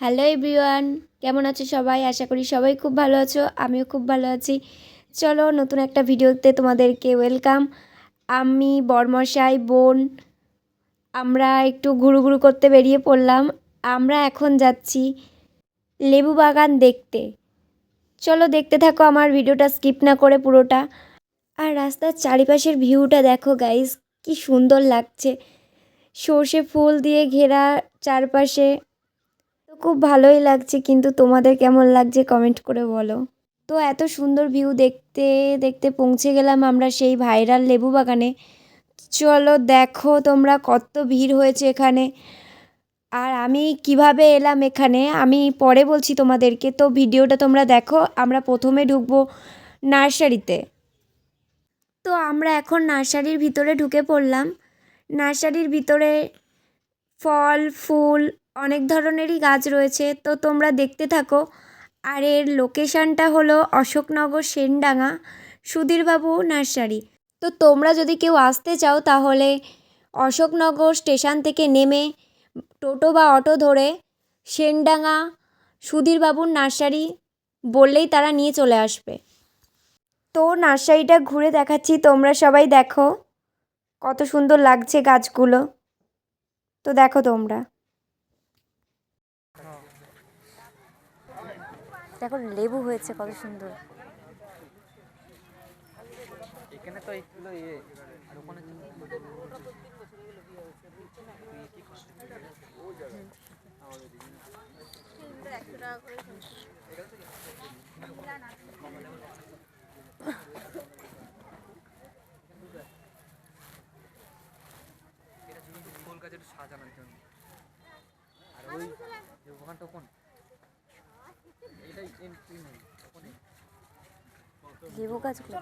Hello everyone, কেমন আছো সবাই? আশা করি সবাই খুব ভালো আছো। আমিও খুব ভালো আছি। চলো নতুন একটা ভিডিওতে তোমাদেরকে ওয়েলকাম। আমি বরমশাই বোন আমরা একটু ঘুরু করতে বেরিয়ে পড়লাম। আমরা এখন যাচ্ছি লেবু বাগান দেখতে। চলো দেখতে থাকো আমার ভিডিওটা, স্কিপ না করে পুরোটা। আর রাস্তার চারিপাশের ভিউটা দেখো গাইস, কি সুন্দর লাগছে। সর্ষে ফুল দিয়ে ঘেরা চারপাশে, তো খুব ভালোই লাগছে। কিন্তু তোমাদের কেমন লাগছে কমেন্ট করে বলো। তো এত সুন্দর ভিউ দেখতে দেখতে পৌঁছে গেলাম আমরা সেই ভাইরাল লেবু বাগানে। চলো দেখো তোমরা কত ভিড় হয়েছে এখানে। আর আমি কিভাবে এলাম এখানে আমি পরে বলছি তোমাদেরকে, তো ভিডিওটা তোমরা দেখো। আমরা প্রথমে ঢুকবো নার্সারিতে। তো আমরা এখন নার্সারির ভিতরে ঢুকে পড়লাম। নার্সারির ভিতরে ফল ফুল অনেক ধরনেরই গাছ রয়েছে, তো তোমরা দেখতে থাকো। আর এর লোকেশানটা হলো অশোকনগর সেনডাঙ্গা সুধীরবাবু নার্সারি। তো তোমরা যদি কেউ আসতে চাও তাহলে অশোকনগর স্টেশন থেকে নেমে টোটো বা অটো ধরে সেনডাঙ্গা সুধীরবাবুর নার্সারি বললেই তারা নিয়ে চলে আসবে। তো নার্সারিটা ঘুরে দেখাচ্ছি, তোমরা সবাই দেখো কত সুন্দর লাগছে গাছগুলো। তো দেখো তোমরা, দেখো লেবু হয়েছে কত সুন্দর। এখানে তো এইগুলো আর ওখানে ফুল গাছ একটু সাজানোর জন্য। আর ওই যে ওখানটা কোন এটাই এন্ট্রি নেই ওখানে লেবু গাছগুলো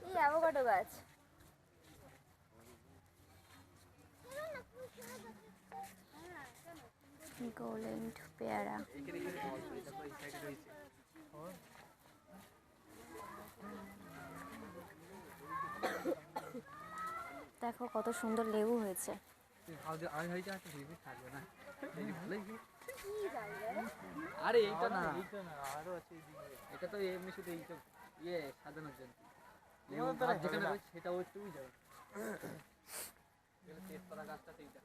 এই অ্যাভোকাডো গাছ। গোল্ডেন পেয়ারা। দেখো কত সুন্দর লেবু হয়েছে। আরে এইটা না, আরো আছে। এটা তো এমনি শুধু এইটা সাজানোর জন্য। যেখানে রয়েছে সেটা হচ্ছে ওই যাবে তেজপাতা গাছটা সেইটা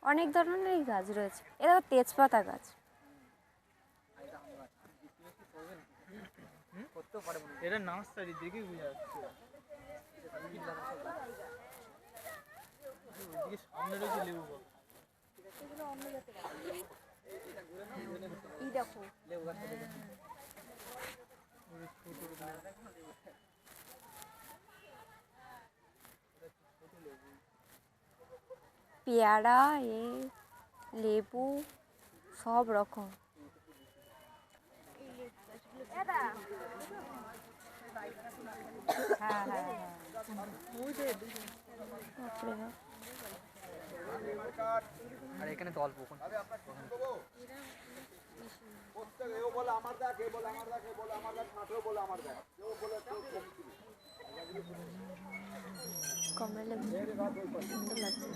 অনেক ধরনেরই গাছ রয়েছে। এটা তেজপাতা গাছ। করতেও পারে মনে হয়। এটা নার্সারি দেখে বুঝা যাচ্ছে। ওইদিকে সামনে রয়েছে লেবু গাছ। এই দেখো লেবু গাছ পেয়ারা লেবু সব রকম। হ্যাঁ হ্যাঁ হ্যাঁ, আর এখানে তো অল্প কমলা লেবু সুন্দর লাগছে।